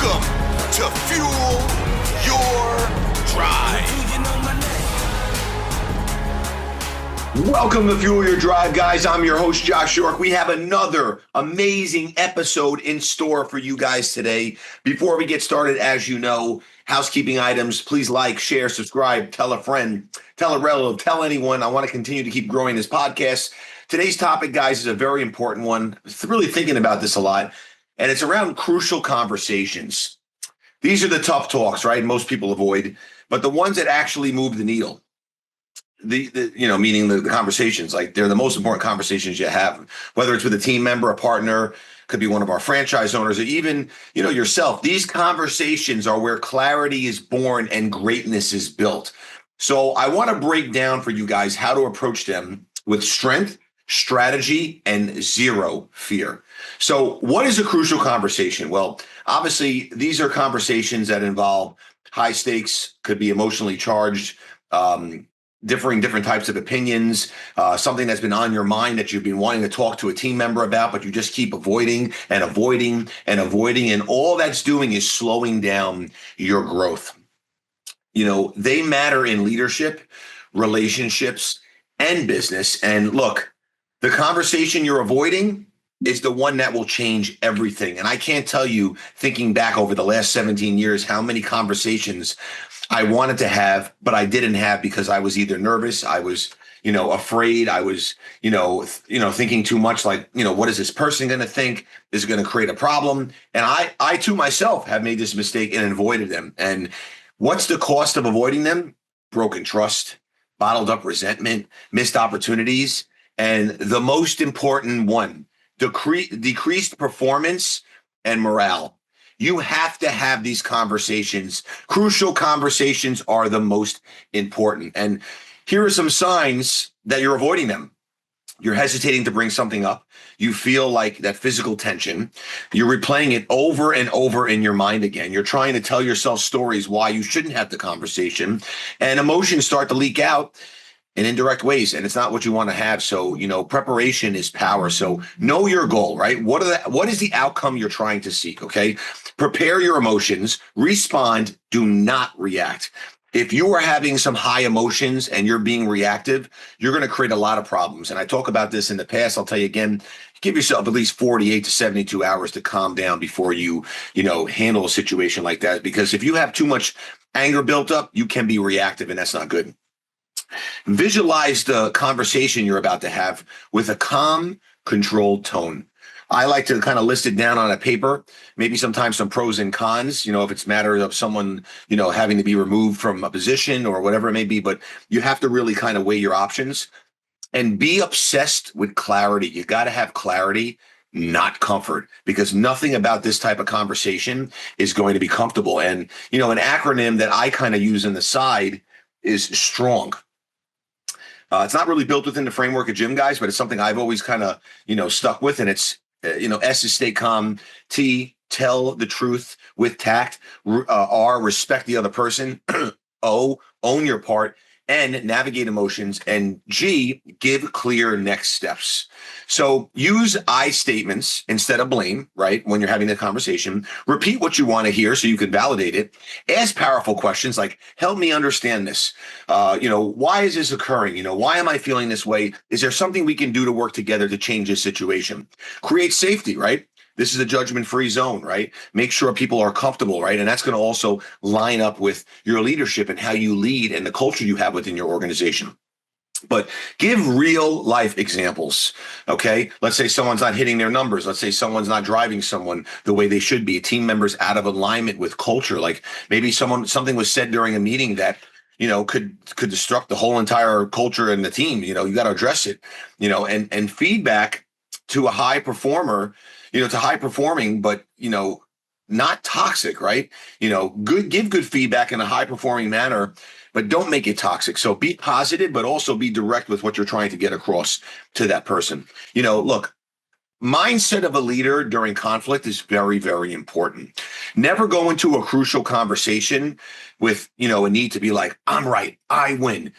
Welcome to Fuel Your Drive. Welcome to Fuel Your Drive, guys. I'm your host, Josh York. We have another amazing episode in store for you guys today. Before we get started, as you know, housekeeping items, please like, share, subscribe, tell a friend, tell a relative, tell anyone. I want to continue to keep growing this podcast. Today's topic, guys, is a very important one. I'm really thinking about this a lot, and it's around crucial conversations. These are the tough talks, right? Most people avoid, but the ones that actually move the needle. Meaning the conversations, like they're the most important conversations you have, whether it's with a team member, a partner, could be one of our franchise owners, or even, yourself. These conversations are where clarity is born and greatness is built. So I want to break down for you guys how to approach them with strength, strategy, and zero fear. So what is a crucial conversation? Well, obviously, these are conversations that involve high stakes, could be emotionally charged, different types of opinions, something that's been on your mind that you've been wanting to talk to a team member about, but you just keep avoiding. And all that's doing is slowing down your growth. They matter in leadership, relationships, and business. And look, the conversation you're avoiding is the one that will change everything. And I can't tell you, thinking back over the last 17 years, how many conversations I wanted to have, but I didn't have because I was either nervous, I was, afraid, I was, thinking too much, like, what is this person going to think? Is it going to create a problem? And I too myself have made this mistake and avoided them. And what's the cost of avoiding them? Broken trust, bottled up resentment, missed opportunities, and the most important one, decreased performance and morale. You have to have these conversations. Crucial conversations are the most important. And here are some signs that you're avoiding them. You're hesitating to bring something up. You feel like that physical tension. You're replaying it over and over in your mind again. You're trying to tell yourself stories why you shouldn't have the conversation. And emotions start to leak out in indirect ways, and it's not what you want to have. So, preparation is power. So know your goal, right? What is the outcome you're trying to seek? Okay. Prepare your emotions, respond, do not react. If you are having some high emotions and you're being reactive, you're going to create a lot of problems. And I talk about this in the past. I'll tell you again, give yourself at least 48 to 72 hours to calm down before you handle a situation like that. Because if you have too much anger built up, you can be reactive, and that's not good. Visualize the conversation you're about to have with a calm, controlled tone. I like to kind of list it down on a paper, maybe sometimes some pros and cons, if it's a matter of someone, having to be removed from a position or whatever it may be, but you have to really kind of weigh your options and be obsessed with clarity. You got to have clarity, not comfort, because nothing about this type of conversation is going to be comfortable. And, an acronym that I kind of use on the side is STRONG. It's not really built within the framework of GYMGUYZ, but it's something I've always kind of, stuck with. And it's, S is stay calm, T, tell the truth with tact, R, respect the other person, O, own your part, N, navigate emotions, and G, give clear next steps. So use I statements instead of blame, right? When you're having the conversation, repeat what you want to hear so you can validate it. Ask powerful questions like, help me understand this. Why is this occurring? Why am I feeling this way? Is there something we can do to work together to change this situation? Create safety, right? This is a judgment-free zone, right? Make sure people are comfortable, right? And that's going to also line up with your leadership and how you lead and the culture you have within your organization. But give real life examples, okay? Let's say someone's not hitting their numbers. Let's say someone's not driving someone the way they should be. A team member's out of alignment with culture. Like maybe something was said during a meeting that could disrupt the whole entire culture and the team. You got to address it, and feedback to a high performer, to high performing, but, not toxic, right? Give good feedback in a high performing manner, but don't make it toxic. So be positive, but also be direct with what you're trying to get across to that person. Look, mindset of a leader during conflict is very, very important. Never go into a crucial conversation with, a need to be like, I'm right, I win.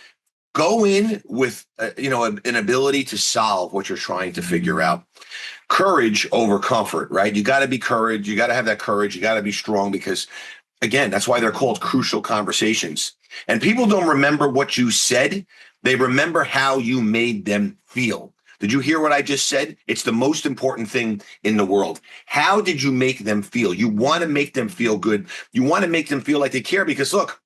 Go in with, an ability to solve what you're trying to figure out. Courage over comfort, right? You got to be courage. You got to have that courage. You got to be strong because, again, that's why they're called crucial conversations. And people don't remember what you said. They remember how you made them feel. Did you hear what I just said? It's the most important thing in the world. How did you make them feel? You want to make them feel good. You want to make them feel like they care because, look,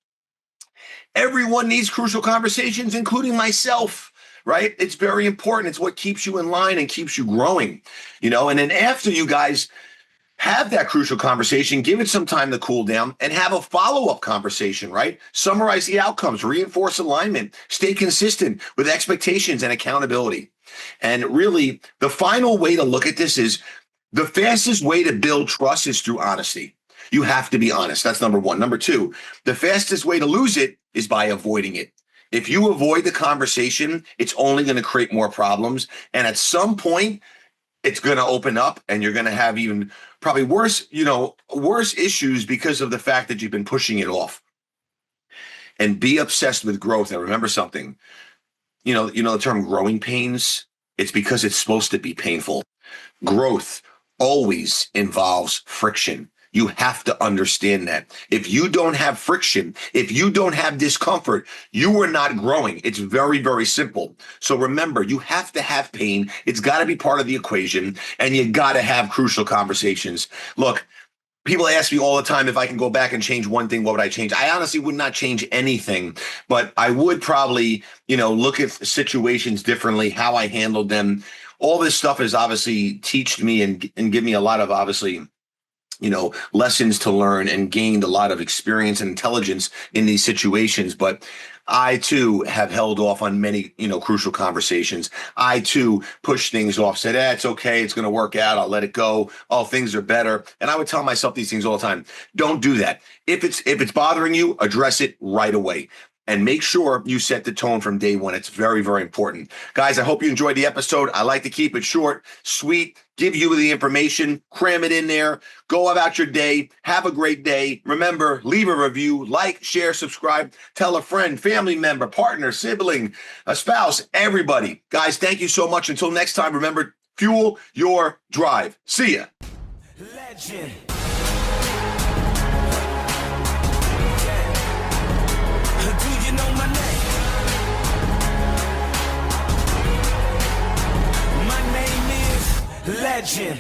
everyone needs crucial conversations, including myself, right? It's very important. It's what keeps you in line and keeps you growing, and then after you guys have that crucial conversation, give it some time to cool down and have a follow-up conversation, right? Summarize the outcomes, reinforce alignment, stay consistent with expectations and accountability. And really, the final way to look at this is the fastest way to build trust is through honesty. You have to be honest. That's number one. Number two, the fastest way to lose it is by avoiding it. If you avoid the conversation, it's only going to create more problems. And at some point, it's going to open up and you're going to have even probably worse issues because of the fact that you've been pushing it off. And be obsessed with growth. And remember something, the term growing pains, it's because it's supposed to be painful. Growth always involves friction. You have to understand that. If you don't have friction, if you don't have discomfort, you are not growing. It's very, very simple. So remember, you have to have pain. It's got to be part of the equation, and you got to have crucial conversations. Look, people ask me all the time if I can go back and change one thing, what would I change? I honestly would not change anything, but I would probably, look at situations differently, how I handled them. All this stuff has obviously taught me and give me a lot of obviously lessons to learn and gained a lot of experience and intelligence in these situations. But I too have held off on many, crucial conversations. I too pushed things off, said, it's okay. It's going to work out. I'll let it go. Oh, things are better. And I would tell myself these things all the time. Don't do that. If it's bothering you, address it right away. And make sure you set the tone from day one. It's very, very important. Guys, I hope you enjoyed the episode. I like to keep it short, sweet, give you the information, cram it in there, go about your day, have a great day. Remember, leave a review, like, share, subscribe, tell a friend, family member, partner, sibling, a spouse, everybody. Guys, thank you so much. Until next time, remember, fuel your drive. See ya. Legend. Legend.